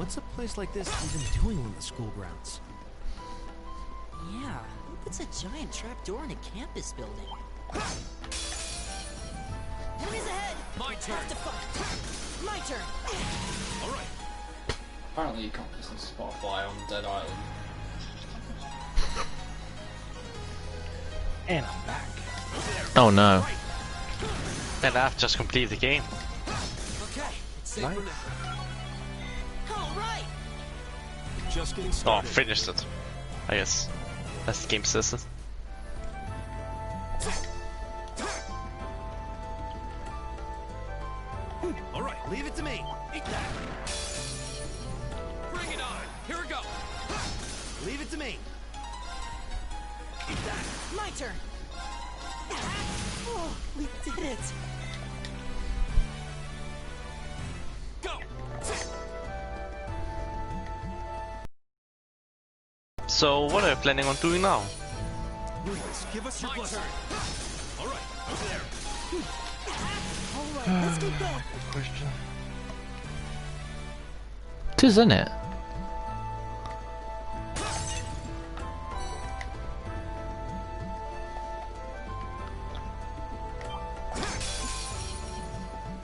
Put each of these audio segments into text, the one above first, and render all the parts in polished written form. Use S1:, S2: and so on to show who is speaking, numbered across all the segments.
S1: what's a place like this even doing on the school grounds?
S2: Yeah, who puts a giant trapdoor in a campus building? Enemies ahead!
S3: My turn!
S2: Have to fight! My turn!
S3: Alright.
S4: Apparently you can't listen to Spotify on Dead Island.
S1: And I'm back.
S5: Oh no. And I've just completed the game.
S3: Okay, it's safe
S1: Nice.
S3: for now.
S2: Alright!
S3: Just getting
S5: Oh, I
S3: started.
S5: finished it. I guess. That's the game system.
S3: Alright, leave it to me. Eat that. Bring it on. Here we go. Leave it to me. Eat that.
S2: My turn! Oh, we did it!
S3: Go.
S5: So, what are you planning on doing now?
S3: Lucas, give us your blessing. Alright, over there.
S2: Alright, let's get going!
S1: Question.
S5: It is, isn't it?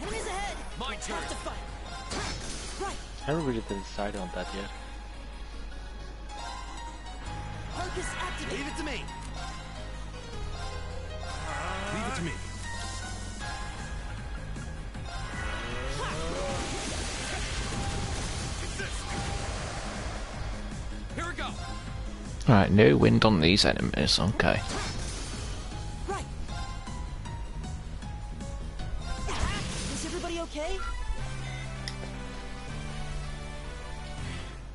S2: Enemies ahead!
S3: My turn.
S2: Have to fight! Right!
S1: I haven't really decided on that yet.
S2: Focus activate!
S3: Leave it to me. Leave it to me. It's this. Here we go.
S5: Alright, no wind on these enemies, okay.
S2: Right! Is everybody okay?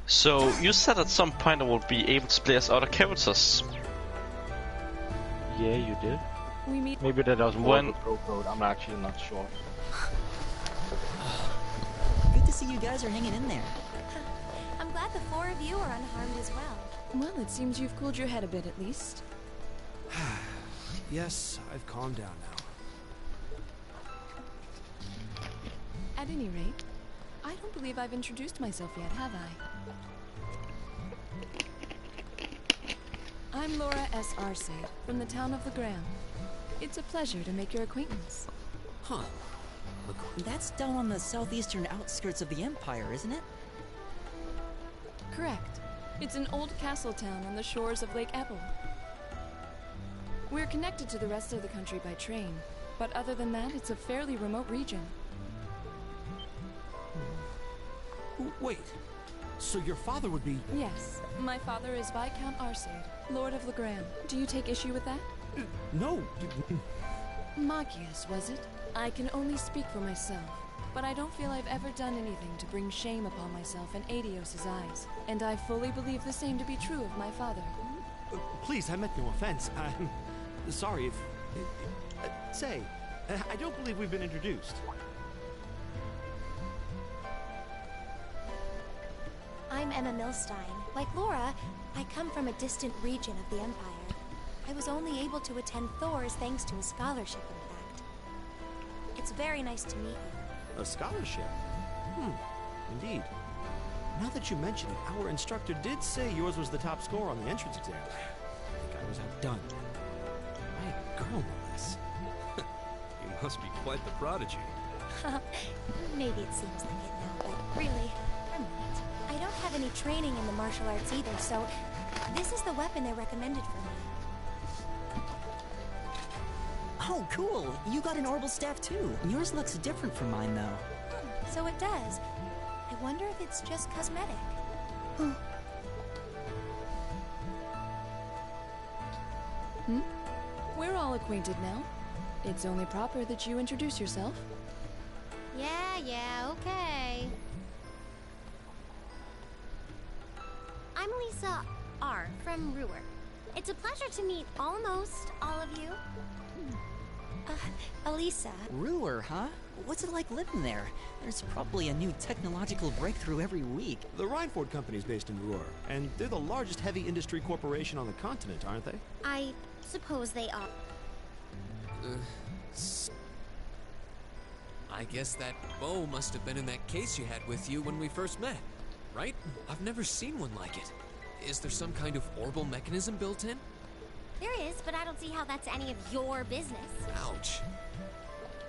S5: So, you said at some point I will be able to play as other characters.
S1: Yeah, you did.
S6: We meet.
S1: Maybe that was more
S5: When-
S1: of a pro code. I'm actually not sure.
S2: Good to see you guys are hanging in there.
S6: I'm glad the four of you are unharmed as well. Well, it seems you've cooled your head a bit at least.
S1: Yes, I've calmed down now.
S6: At any rate, I don't believe I've introduced myself yet, have I? I'm Laura S. Arcade, from the town of Legram. It's a pleasure to make your acquaintance.
S2: Huh. That's down on the southeastern outskirts of the Empire, isn't it?
S6: Correct. It's an old castle town on the shores of Lake Ebble. We're connected to the rest of the country by train, but other than that, it's a fairly remote region.
S1: Wait, so your father would be...
S6: Yes, my father is Viscount Arcade, Lord of Legram. Do you take issue with that?
S1: No.
S6: Machias, was it? I can only speak for myself, but I don't feel I've ever done anything to bring shame upon myself in Adios' eyes, and I fully believe the same to be true of my father.
S1: Please, I meant no offense. I'm sorry if... say, I don't believe we've been introduced.
S7: I'm Emma Milstein. Like Laura, I come from a distant region of the Empire. I was only able to attend Thor's thanks to a scholarship, in fact. It's very nice to meet you.
S1: A scholarship? Indeed. Now that you mention it, our instructor did say yours was the top score on the entrance exam. I think I was outdone. My girl, no less.
S3: You must be quite the prodigy.
S7: Maybe it seems like it now, but really, I'm not. I don't have any training in the martial arts either, so this is the weapon they recommended for me.
S2: Oh, cool! You got an orbital staff too. Yours looks different from mine, though.
S7: So it does. I wonder if it's just cosmetic.
S6: We're all acquainted now. It's only proper that you introduce yourself.
S7: Yeah, okay. I'm Lisa R. from Ruhr. It's a pleasure to meet almost all of you. Elisa.
S2: Ruhr, huh? What's it like living there? There's probably a new technological breakthrough every week.
S1: The Reinford Company's based in Ruhr, and they're the largest heavy industry corporation on the continent, aren't they?
S7: I suppose they are.
S3: I guess that bow must have been in that case you had with you when we first met.
S8: right? I've never seen one like it. Is there some kind of orbital mechanism built in?
S7: There is, but I don't see how that's any of your business.
S8: Ouch.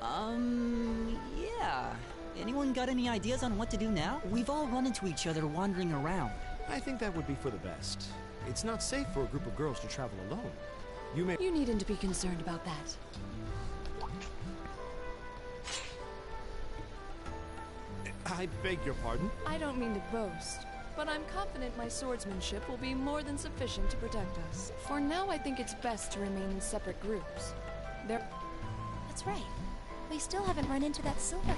S2: Yeah. Anyone got any ideas on what to do now? We've all run into each other wandering around.
S1: I think that would be for the best. It's not safe for a group of girls to travel alone.
S6: You needn't to be concerned about that.
S1: I beg your pardon?
S6: I don't mean to boast, but I'm confident my swordsmanship will be more than sufficient to protect us. For now, I think it's best to remain in separate groups.
S7: That's right. We still haven't run into that Silverhand.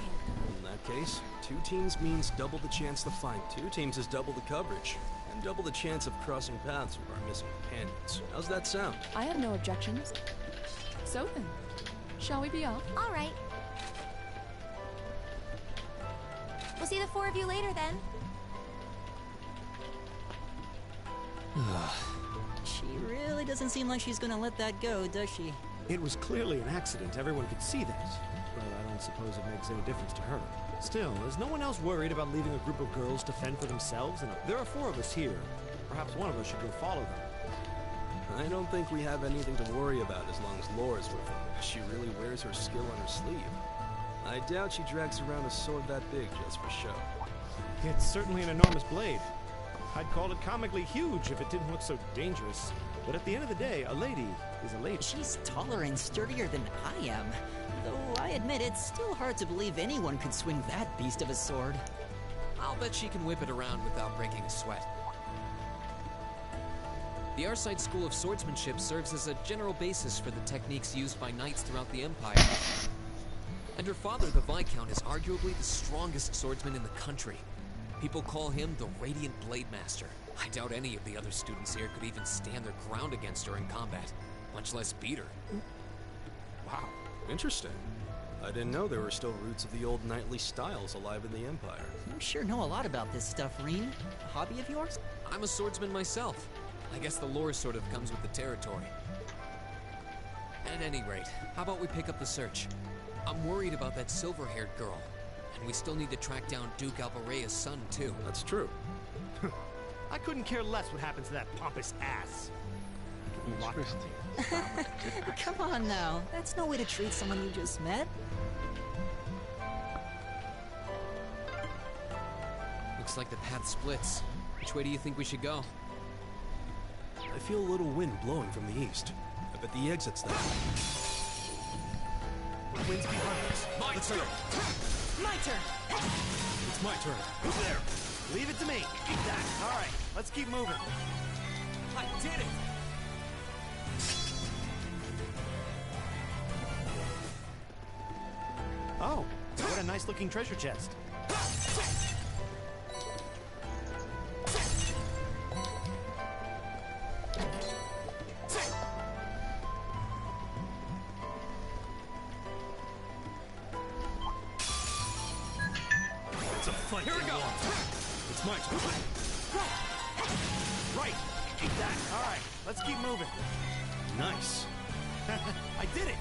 S3: In that case, 2 teams means double the chance to find 2 teams is double the coverage, and double the chance of crossing paths with our missing companions. How's that sound?
S6: I have no objections. So then, shall we be off?
S7: All right. We'll see the 4 of you later then.
S2: She really doesn't seem like she's gonna let that go, does she?
S1: It was clearly an accident. Everyone could see that. But I don't suppose it makes any difference to her. Still, is no one else worried about leaving a group of girls to fend for themselves? And there are 4 of us here. Perhaps one of us should go follow them.
S3: I don't think we have anything to worry about as long as Laura's with her. She really wears her skill on her sleeve. I doubt she drags around a sword that big just for show.
S1: It's certainly an enormous blade. I'd call it comically huge if it didn't look so dangerous. But at the end of the day, a lady is a lady.
S2: She's taller and sturdier than I am. Though I admit it's still hard to believe anyone could swing that beast of a sword.
S8: I'll bet she can whip it around without breaking a sweat. The Arside School of Swordsmanship serves as a general basis for the techniques used by knights throughout the Empire. And her father, the Viscount, is arguably the strongest swordsman in the country. People call him the Radiant Blade Master. I doubt any of the other students here could even stand their ground against her in combat, much less beat her.
S3: Wow, interesting. I didn't know there were still roots of the old knightly styles alive in the Empire.
S2: You sure know a lot about this stuff, Rean. A hobby of yours?
S8: I'm a swordsman myself. I guess the lore sort of comes with the territory. At any rate, how about we pick up the search? I'm worried about that silver-haired girl. And we still need to track down Duke Alvarea's son, too.
S3: That's true.
S1: I couldn't care less what happens to that pompous ass.
S2: Come on now. That's no way to treat someone you just met.
S8: Looks like the path splits. Which way do you think we should go?
S3: I feel a little wind blowing from the east. I bet the exit's that way.
S1: The wind's behind us.
S8: My turn!
S6: My turn!
S3: It's my turn.
S1: Who's there? Leave it to me. Eat that. All right, let's keep moving.
S8: I did it!
S1: Oh, what a nice-looking treasure chest.
S3: It's a fight.
S8: Here we go!
S3: It's my turn.
S1: Right. Eat that. All right, let's keep moving.
S3: Nice.
S1: I did it.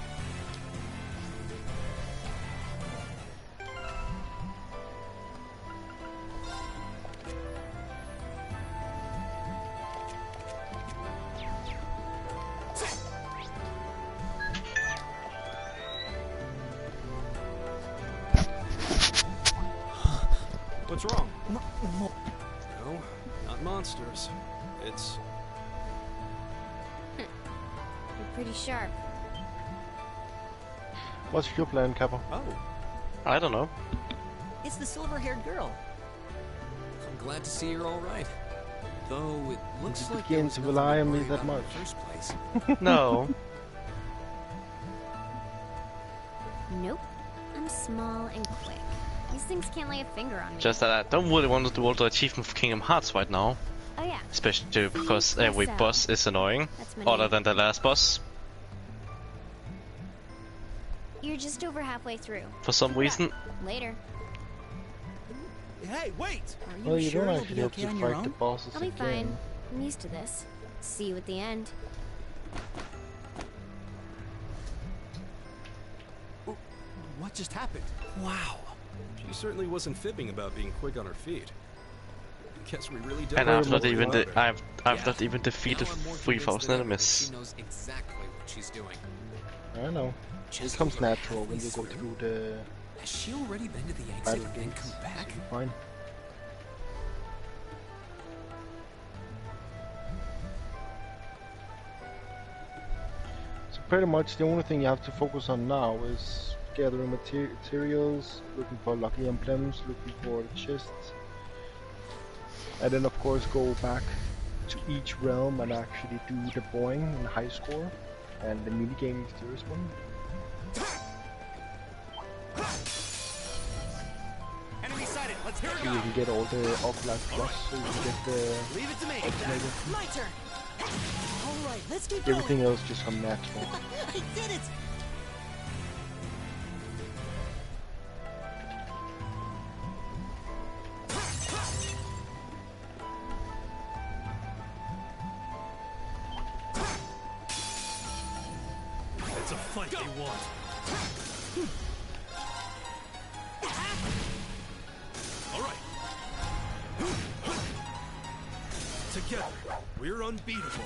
S1: What's wrong?
S3: No, not monsters. It's...
S7: You're pretty sharp.
S9: What's your plan, Kappa?
S1: Oh,
S5: I don't know.
S2: It's the silver-haired girl.
S8: I'm glad to see you're all right. Though it looks
S9: You
S8: like
S9: begin
S8: there was
S9: to
S8: nothing
S9: rely on me
S8: worry
S9: that
S8: about in the
S9: much.
S8: first place.
S5: No.
S7: Nope. I'm small and quick. These things can't lay a finger on me.
S5: Just that I don't really want to do all the achievement for Kingdom Hearts right now.
S7: Oh yeah.
S5: Especially because every boss is annoying.
S7: That's my
S5: Other
S7: name.
S5: than the last boss.
S7: You're just over halfway through.
S5: For some
S7: Keep it
S5: reason.
S7: up. Later.
S1: hey, wait!
S2: Are you
S9: Well, you
S2: sure
S9: don't
S2: you'll
S9: actually
S2: be
S9: have
S2: okay
S9: to
S2: on your
S9: fight the
S2: own?
S9: bosses
S7: I'll be
S9: again.
S7: fine. I'm used to this. See you at the end.
S1: What just happened?
S2: Wow.
S3: She certainly wasn't fibbing about being quick on her feet. Guess we really
S5: And
S3: don't.
S5: I've not even I've
S3: Yeah.
S5: not even defeated
S8: Now I'm more
S5: 3,000
S8: convinced than ever that
S5: enemies.
S8: She knows exactly what she's doing.
S9: I know. It
S8: Just
S9: comes
S8: over
S9: natural when
S8: halfway
S9: you go
S8: through?
S9: through the
S8: Has she already been to the exit
S9: battle
S8: and then
S9: gates.
S8: come back?
S9: Fine. So pretty much the only thing you have to focus on now is gathering materials, looking for lucky emblems, looking for the chests, and then of course go back to each realm and actually do the boing and high score, and the minigame is the first one.
S1: Enemy sighted. Let's hear it
S9: So you can get all the Oculus Plus, so you can get the
S1: Leave it to me.
S9: ultimate.
S2: My turn. All right, let's keep going.
S9: Everything else just come natural.
S2: I did it.
S3: It's a fight they want. All right. Together, we're unbeatable.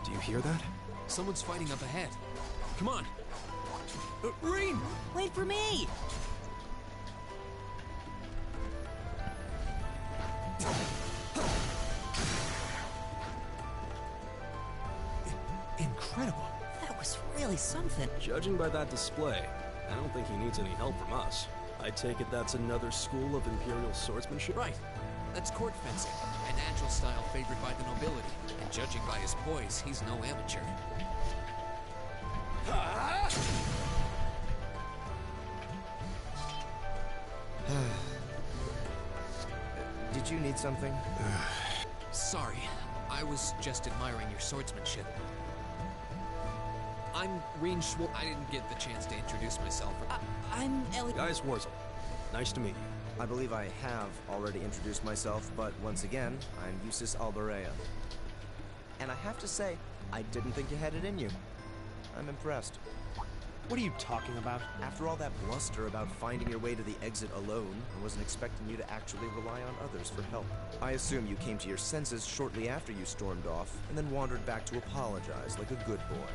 S3: Do you hear that?
S8: Someone's fighting up ahead. Come on. Rain!
S2: Wait for me.
S8: Incredible.
S2: That was really something.
S3: Judging by that display, I don't think he needs any help from us. I take it that's another school of Imperial swordsmanship?
S8: Right. That's court fencing, an agile style favored by the nobility. And judging by his poise, he's no amateur.
S10: Did you need something?
S8: Sorry, I was just admiring your swordsmanship. I'm Reen Schwartz. I didn't get the chance to introduce myself.
S2: I'm Ellie.
S3: Gaius Warzel. Nice to meet you.
S10: I believe I have already introduced myself, but once again, I'm Eustace Alberea. And I have to say, I didn't think you had it in you. I'm impressed.
S1: What are you talking about?
S10: After all that bluster about finding your way to the exit alone, I wasn't expecting you to actually rely on others for help. I assume you came to your senses shortly after you stormed off, and then wandered back to apologize like a good boy.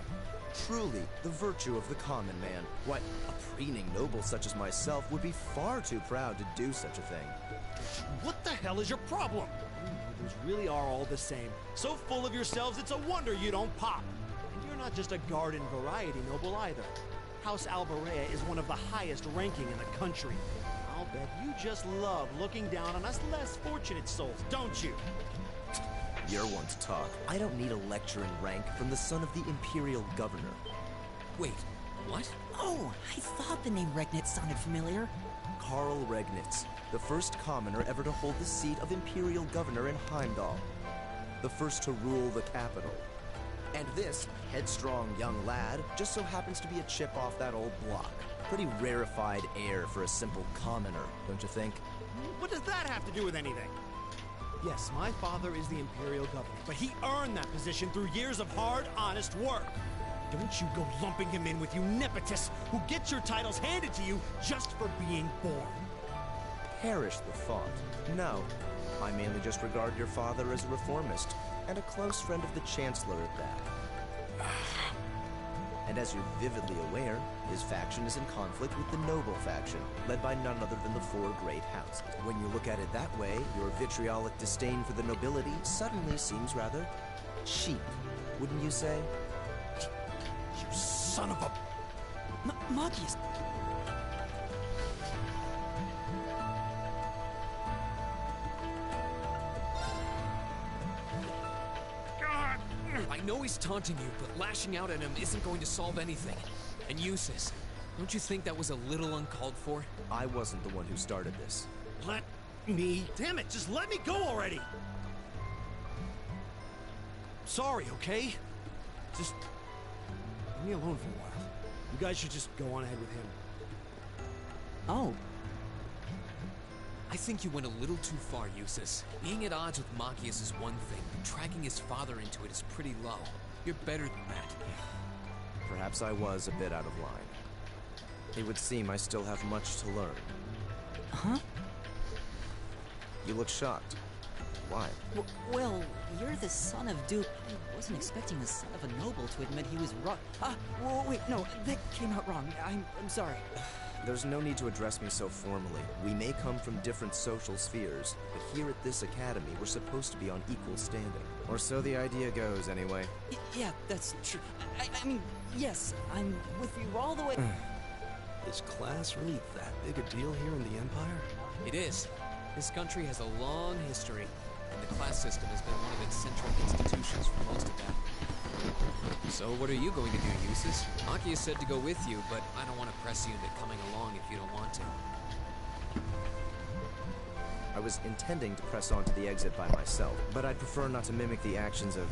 S10: Truly, the virtue of the common man. What, a preening noble such as myself would be far too proud to do such a thing.
S1: What the hell is your problem? Those really are all the same. So full of yourselves, it's a wonder you don't pop. And you're not just a garden variety noble either. House Alberea is one of the highest ranking in the country. I'll bet you just love looking down on us less fortunate souls, don't you?
S10: You're one to talk. I don't need a lecture in rank from the son of the Imperial Governor.
S8: Wait, what?
S2: Oh, I thought the name Regnitz sounded familiar.
S10: Karl Regnitz, the first commoner ever to hold the seat of Imperial Governor in Heimdall. The first to rule the capital. And this headstrong young lad just so happens to be a chip off that old block. Pretty rarefied air for a simple commoner, don't you think?
S1: What does that have to do with anything? Yes, my father is the Imperial Governor, but he earned that position through years of hard, honest work. Don't you go lumping him in with you nepotists who get your titles handed to you just for being born.
S10: Perish the thought. No, I mainly just regard your father as a reformist, and a close friend of the Chancellor at that. And as you're vividly aware, his faction is in conflict with the noble faction, led by none other than the four great houses. When you look at it that way, your vitriolic disdain for the nobility suddenly seems rather cheap, wouldn't you say?
S1: You son of a...
S2: Magius.
S8: I know he's taunting you, but lashing out at him isn't going to solve anything. And Eustace, don't you think that was a little uncalled for?
S10: I wasn't the one who started this.
S1: Let me... Damn it, just let me go already! Sorry, okay? Just... leave me alone for a while. You guys should just go on ahead with him.
S2: Oh.
S8: I think you went a little too far, Eustace. Being at odds with Machias is one thing, but dragging his father into it is pretty low. You're better than that.
S10: Perhaps I was a bit out of line. It would seem I still have much to learn.
S2: Huh?
S10: You look shocked. Why?
S2: Well, you're the son of Duke. I wasn't expecting the son of a noble to admit he was wrong. Wait, no, that came out wrong. I'm sorry.
S10: There's no need to address me so formally. We may come from different social spheres, but here at this academy, we're supposed to be on equal standing. Or so the idea goes, anyway.
S2: Yeah, that's true. I mean, yes, I'm with you all the way.
S3: Is class really that big a deal here in the Empire?
S8: It is. This country has a long history, and the class system has been one of its central institutions for most of that. So what are you going to do, Eustace? Machias said to go with you, but I don't want to press you into coming along if you don't want to.
S10: I was intending to press on to the exit by myself, but I'd prefer not to mimic the actions of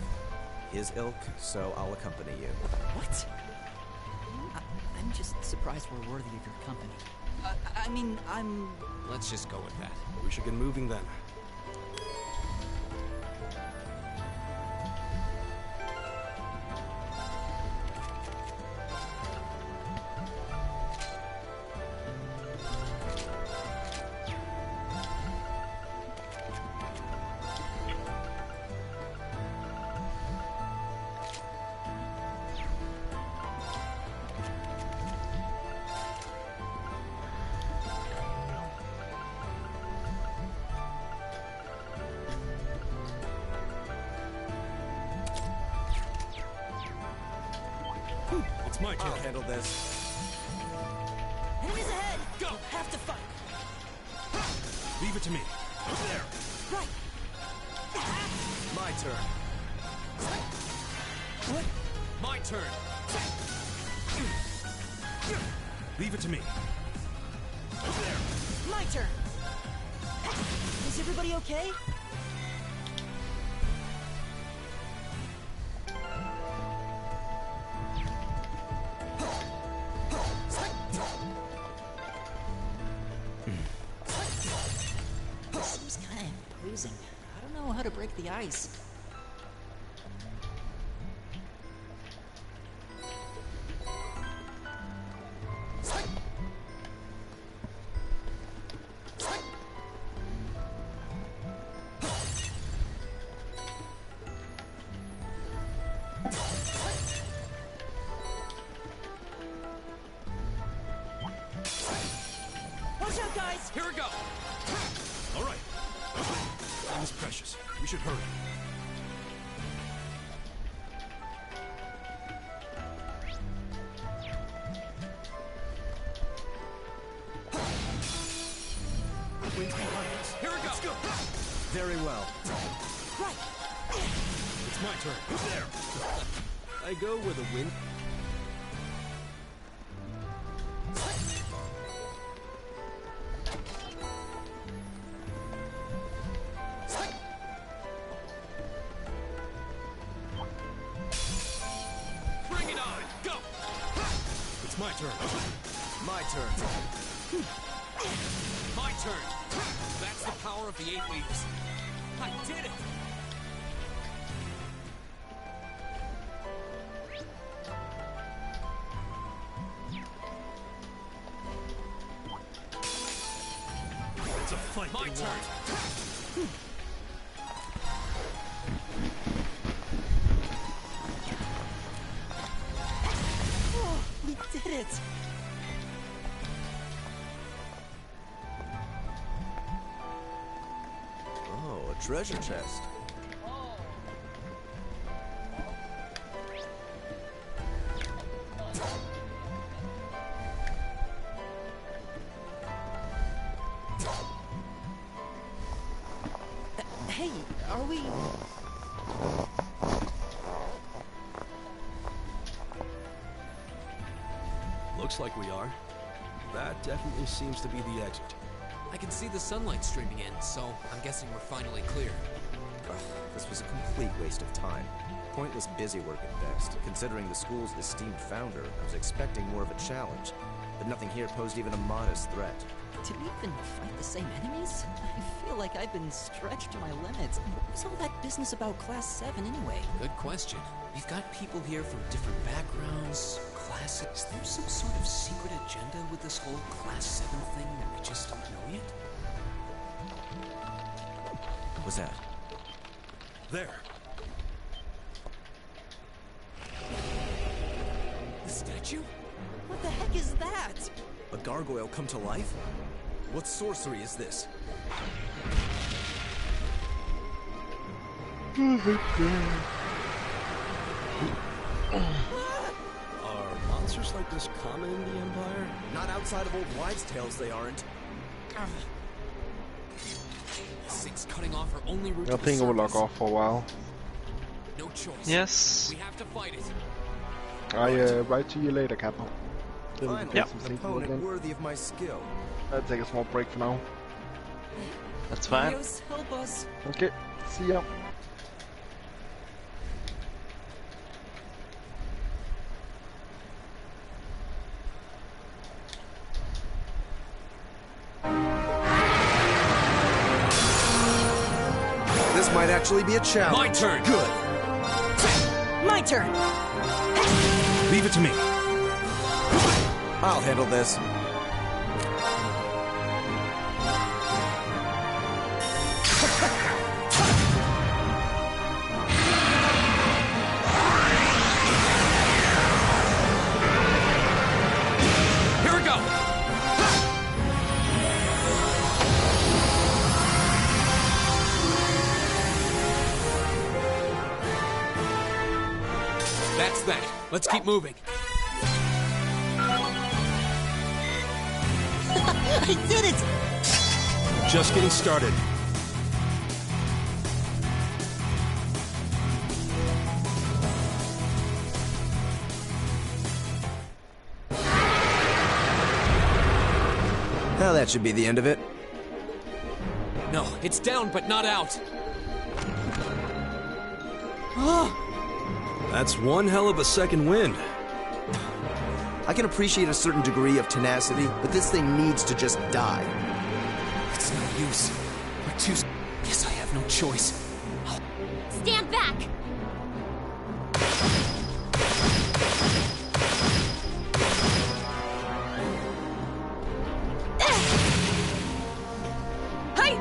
S10: his ilk, so I'll accompany you.
S2: What? I'm just surprised we're worthy of your company. I mean,
S8: Let's just go with that.
S3: We should get moving then. My turn.
S10: I'll handle this.
S2: enemies ahead! Go! Have to fight!
S3: Leave it to me. There.
S2: Right!
S10: My turn.
S2: What?
S8: My turn!
S3: Leave it to me. There.
S2: My turn! Is everybody okay? Seems kind of imposing. I don't know how to break the ice. Watch out, guys!
S8: Here we go!
S3: All right. Time is precious. We should hurry. Wind's behind us.
S8: Here we go!
S3: Let's go.
S10: Very well.
S2: Right!
S3: It's my turn. There. I go where the wind.
S8: Bring it on! Go!
S3: It's my turn.
S10: My turn.
S8: My turn! That's the power of the 8 leaves. I did it!
S3: It's a fight.
S8: My
S3: they
S8: turn!
S3: want.
S2: Oh, we did it!
S10: Oh, a treasure chest.
S2: Hey, are we...
S3: Looks like we are. That definitely seems to be the exit.
S8: I can see the sunlight streaming in, so I'm guessing we're finally clear.
S10: Ugh, this was a complete waste of time. Pointless busy work at best. Considering the school's esteemed founder, I was expecting more of a challenge. but nothing here posed even a modest threat.
S2: Did we even fight the same enemies? I feel like I've been stretched to my limits. What was all that business about Class 7 anyway?
S8: Good question. We've got people here from different backgrounds, classes. Is there some sort of secret agenda with this whole Class 7 thing that we just don't know yet?
S10: What's that?
S3: There.
S8: The statue?
S2: What the heck is that?
S10: A gargoyle come to life? What sorcery is this?
S3: Are monsters like this common in the Empire?
S10: Not outside of old wives' tales, they aren't.
S8: This thing's cutting off our only route
S9: I
S8: to the
S9: think it will log
S8: surface.
S9: off for a while.
S8: No choice.
S5: Yes.
S8: We have to fight it.
S9: I write to you later, Capo. Then we can
S10: Finally,
S9: get some
S10: an
S9: sleep
S10: opponent
S9: again.
S10: worthy of my skill.
S9: I'll take a small break for now.
S5: That's fine.
S2: Helios, help us.
S9: Okay, see ya.
S10: This might actually be a challenge.
S8: My turn.
S10: Good.
S2: My turn.
S3: Leave it to me.
S10: I'll handle this.
S8: Here we go. That's that. Let's keep moving.
S2: I did it!
S3: Just getting started.
S10: Now that should be the end of it.
S8: No, it's down but not out.
S3: That's one hell of a second wind.
S10: I can appreciate a certain degree of tenacity, but this thing needs to just die.
S8: It's no use. We're too... Guess I have no choice.
S7: Stand back!
S2: Hey!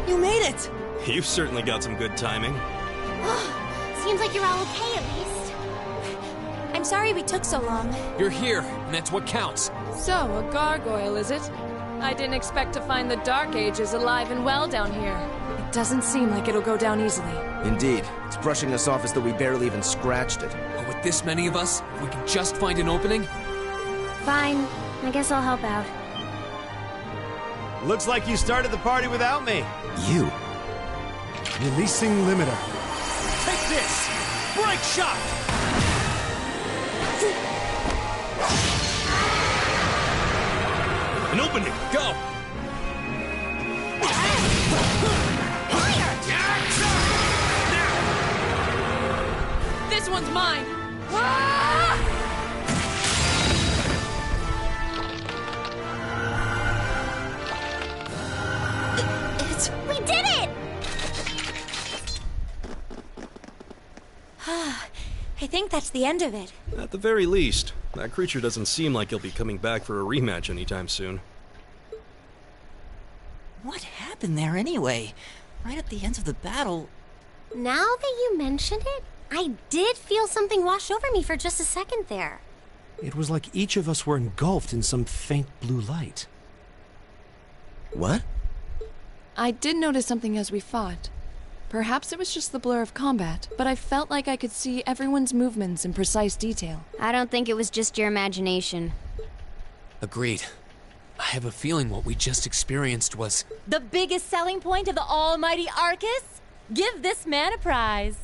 S2: You made it!
S3: You've certainly got some good timing.
S7: Seems like you're all okay at least. I'm sorry we took so long.
S8: You're here, and that's what counts.
S6: So, a gargoyle, is it? I didn't expect to find the Dark Ages alive and well down here. It doesn't seem like it'll go down easily.
S10: Indeed. It's brushing us off as though we barely even scratched it.
S8: But with this many of us, if we can just find an opening...
S7: Fine. I guess I'll help out.
S1: Looks like you started the party without me.
S10: You?
S1: Releasing limiter. Take this! Break shot!
S3: An opening!
S8: Go!
S6: This one's mine!
S7: We did it! I think that's the end of it.
S3: At the very least, that creature doesn't seem like he'll be coming back for a rematch anytime soon.
S2: What happened there anyway? Right at the end of the battle...
S7: Now that you mention it, I did feel something wash over me for just a second there.
S1: It was like each of us were engulfed in some faint blue light.
S10: What?
S6: I did notice something as we fought. Perhaps it was just the blur of combat, but I felt like I could see everyone's movements in precise detail.
S7: I don't think it was just your imagination.
S8: Agreed. I have a feeling what we just experienced was...
S11: The biggest selling point of the almighty Arcus? Give this man a prize.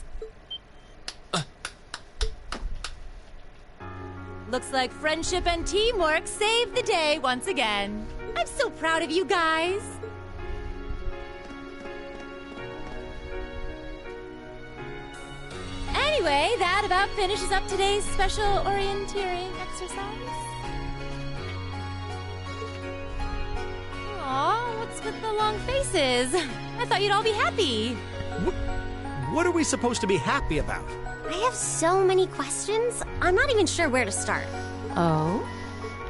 S11: Looks like friendship and teamwork saved the day once again. I'm so proud of you guys. Anyway, that about finishes up today's special orienteering exercise. Aw, what's with the long faces? I thought you'd all be happy.
S1: What are we supposed to be happy about?
S12: I have so many questions, I'm not even sure where to start.
S11: Oh?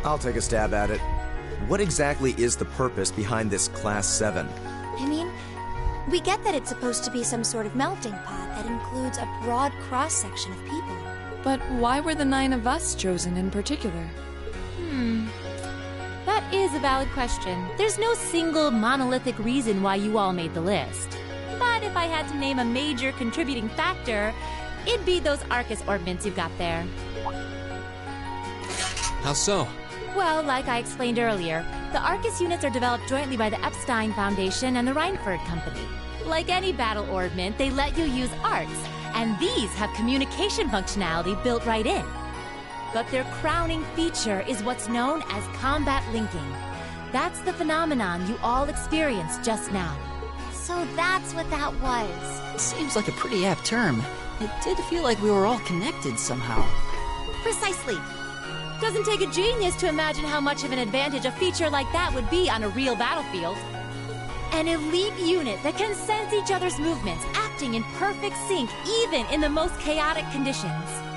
S10: I'll take a stab at it. What exactly is the purpose behind this Class 7?
S7: I mean, we get that it's supposed to be some sort of melting pot that includes a broad cross-section of people.
S6: But why were the 9 of us chosen in particular?
S11: That is a valid question. There's no single monolithic reason why you all made the list. But if I had to name a major contributing factor, it'd be those Arcus orbments you've got there.
S8: How so?
S11: Well, like I explained earlier, the Arcus units are developed jointly by the Epstein Foundation and the Reinford Company. Like any battle orbment, they let you use arcs, and these have communication functionality built right in. But their crowning feature is what's known as combat linking. That's the phenomenon you all experienced just now.
S12: So that's what that was.
S2: Seems like a pretty apt term. It did feel like we were all connected somehow.
S12: Precisely.
S11: Doesn't take a genius to imagine how much of an advantage a feature like that would be on a real battlefield. An elite unit that can sense each other's movements, acting in perfect sync even in the most chaotic conditions.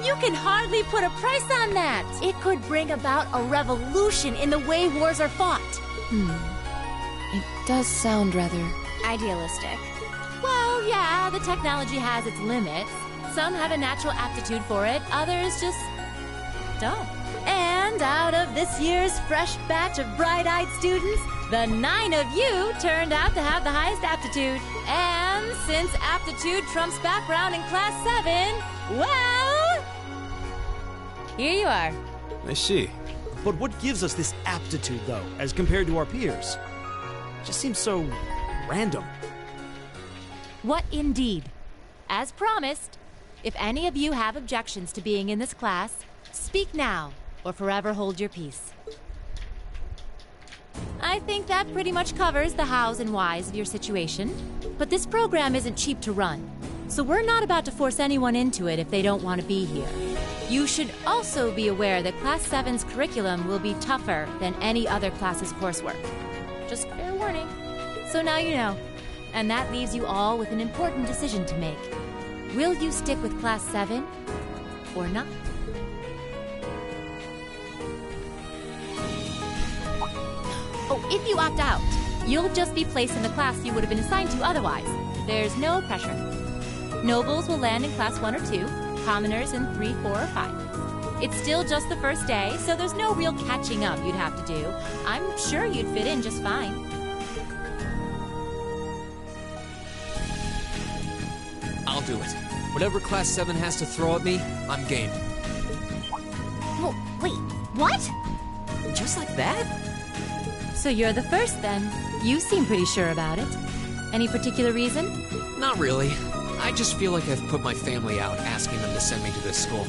S11: You can hardly put a price on that. It could bring about a revolution in the way wars are fought.
S6: It does sound rather
S12: idealistic.
S11: Well, yeah, the technology has its limits. Some have a natural aptitude for it, others just don't. And out of this year's fresh batch of bright-eyed students, the 9 of you turned out to have the highest aptitude. And since aptitude trumps background in Class 7, well, here you are.
S3: I see.
S1: But what gives us this aptitude, though, as compared to our peers? It just seems so random.
S11: What indeed? As promised, if any of you have objections to being in this class, speak now, or forever hold your peace. I think that pretty much covers the hows and whys of your situation. But this program isn't cheap to run, so we're not about to force anyone into it if they don't want to be here. You should also be aware that Class 7's curriculum will be tougher than any other class's coursework. Just fair warning. So now you know. And that leaves you all with an important decision to make. Will you stick with Class 7 or not? Oh, if you opt out, you'll just be placed in the class you would have been assigned to otherwise. There's no pressure. Nobles will land in Class 1 or 2, commoners in 3, 4, or 5. It's still just the first day, so there's no real catching up you'd have to do. I'm sure you'd fit in just fine.
S8: I'll do it. Whatever Class 7 has to throw at me, I'm game.
S12: Well, wait, what?
S2: Just like that?
S11: So you're the first, then. You seem pretty sure about it. Any particular reason?
S8: Not really. I just feel like I've put my family out asking them to send me to this school.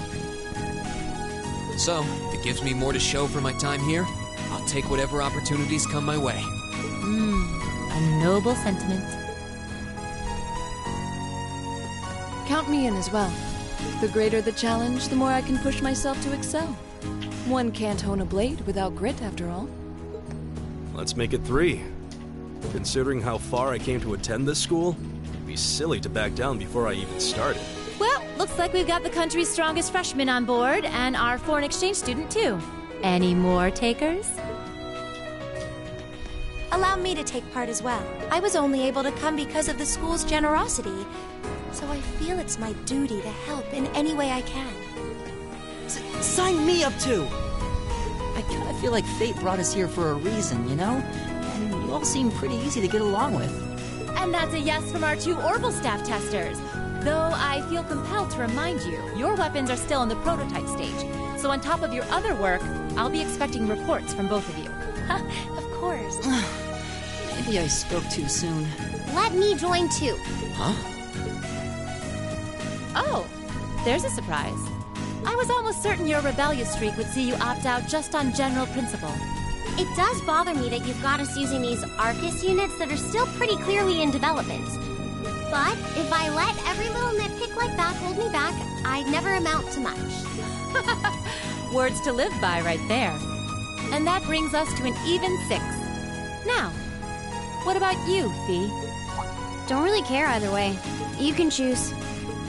S8: So, if it gives me more to show for my time here, I'll take whatever opportunities come my way.
S11: A noble sentiment.
S6: Count me in as well. The greater the challenge, the more I can push myself to excel. One can't hone a blade without grit, after all.
S3: Let's make it 3. Considering how far I came to attend this school, it'd be silly to back down before I even started.
S11: Well, looks like we've got the country's strongest freshman on board, and our foreign exchange student, too. Any more takers?
S7: Allow me to take part as well. I was only able to come because of the school's generosity, so I feel it's my duty to help in any way I can.
S2: Sign me up too! I kinda feel like fate brought us here for a reason, you know? And you all seem pretty easy to get along with.
S11: And that's a yes from our 2 Orbital staff testers. Though I feel compelled to remind you, your weapons are still in the prototype stage. So on top of your other work, I'll be expecting reports from both of you.
S7: Of course.
S2: Maybe I spoke too soon.
S12: Let me join too.
S2: Huh?
S11: Oh, there's a surprise. I was almost certain your rebellious streak would see you opt out just on general principle.
S12: It does bother me that you've got us using these Arcus units that are still pretty clearly in development. But if I let every little nitpick like that hold me back, I I never amount to much.
S11: Words to live by right there. And that brings us to an even 6. Now, what about you, Fee?
S12: Don't really care either way. You can choose.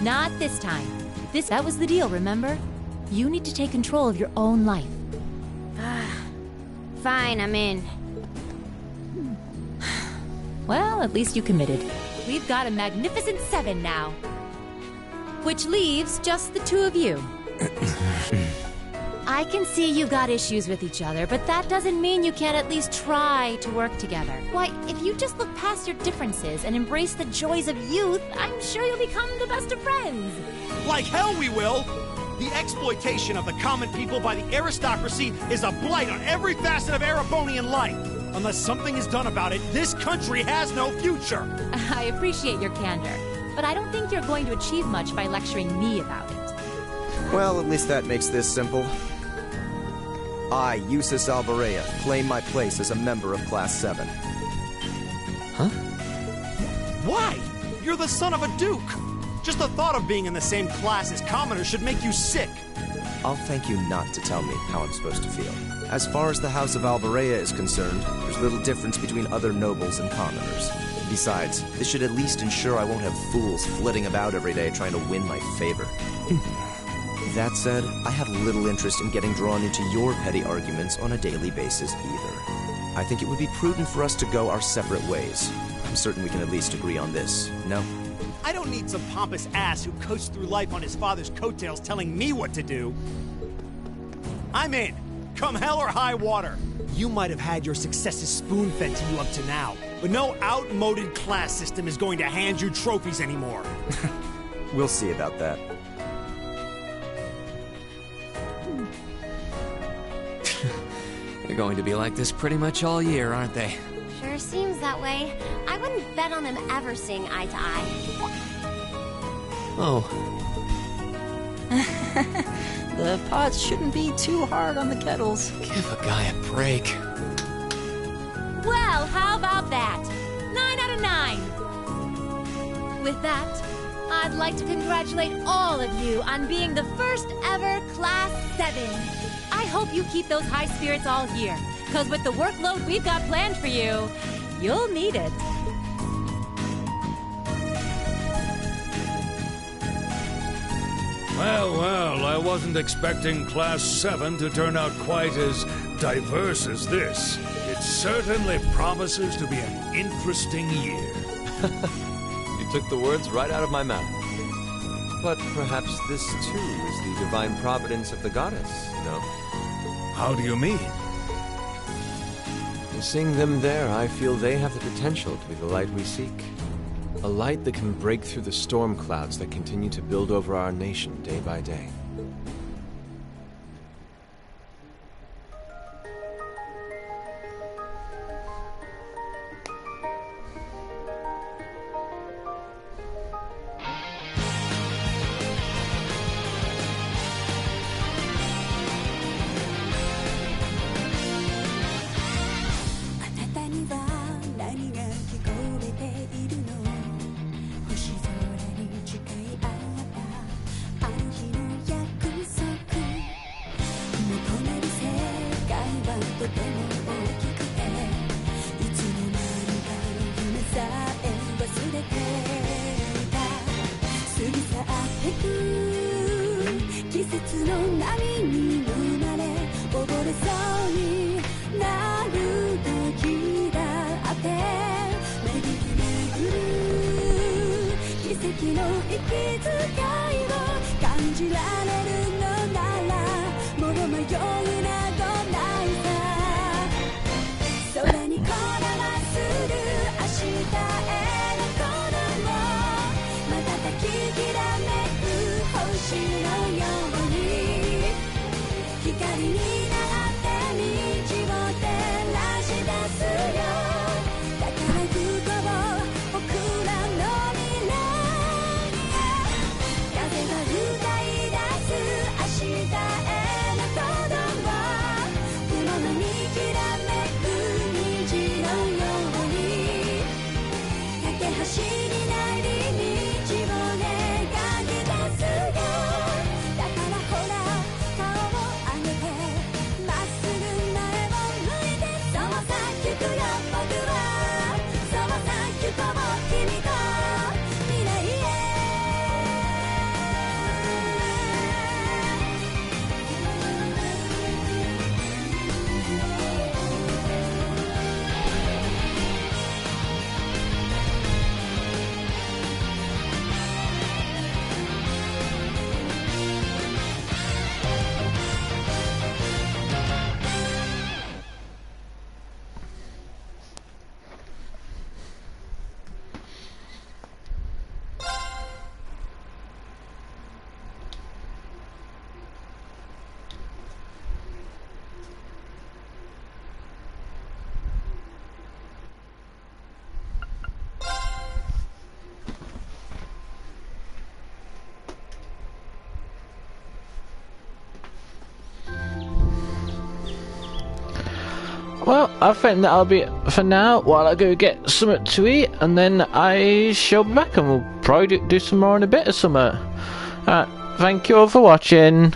S11: Not this time. That was the deal, remember? You need to take control of your own life.
S12: Fine, I'm in.
S11: Well, at least you committed. We've got a magnificent 7 now. Which leaves just the 2 of you. I can see you got issues with each other, but that doesn't mean you can't at least try to work together. Why, if you just look past your differences and embrace the joys of youth, I'm sure you'll become the best of friends.
S1: Like hell we will! The exploitation of the common people by the aristocracy is a blight on every facet of Erebonian life. Unless something is done about it, this country has no future.
S11: I appreciate your candor, but I don't think you're going to achieve much by lecturing me about it.
S10: Well, at least that makes this simple. I, Eustace Alvarea, claim my place as a member of Class 7.
S8: Huh?
S1: Why? You're the son of a duke! Just the thought of being in the same class as commoners should make you sick.
S10: I'll thank you not to tell me how I'm supposed to feel. As far as the House of Alvarea is concerned, there's little difference between other nobles and commoners. Besides, this should at least ensure I won't have fools flitting about every day trying to win my favor. That said, I have little interest in getting drawn into your petty arguments on a daily basis either. I think it would be prudent for us to go our separate ways. I'm certain we can at least agree on this, no?
S1: I don't need some pompous ass who coasts through life on his father's coattails telling me what to do. I'm in. Come hell or high water. You might have had your successes spoon-fed to you up to now, but no outmoded class system is going to hand you trophies anymore.
S10: We'll see about that.
S8: They're going to be like this pretty much all year, aren't they?
S12: Sure seems that way. I wouldn't bet on them ever seeing eye to eye.
S8: Oh.
S2: The pots shouldn't be too hard on the kettles.
S8: Give a guy a break.
S11: Well, how about that? 9 out of 9. With that, I'd like to congratulate all of you on being the first ever Class 7. I hope you keep those high spirits all year, because with the workload we've got planned for you, you'll need it.
S13: Well, I wasn't expecting Class 7 to turn out quite as diverse as this. It certainly promises to be an interesting year.
S14: You took the words right out of my mouth. But perhaps this, too, is the divine providence of the goddess, no?
S13: How do you mean?
S14: Seeing them there, I feel they have the potential to be the light we seek. A light that can break through the storm clouds that continue to build over our nation day by day.
S15: Well, I think that'll be it for now while I go get something to eat, and then I shall be back and we'll probably do some more in a bit or something. Alright, thank you all for watching.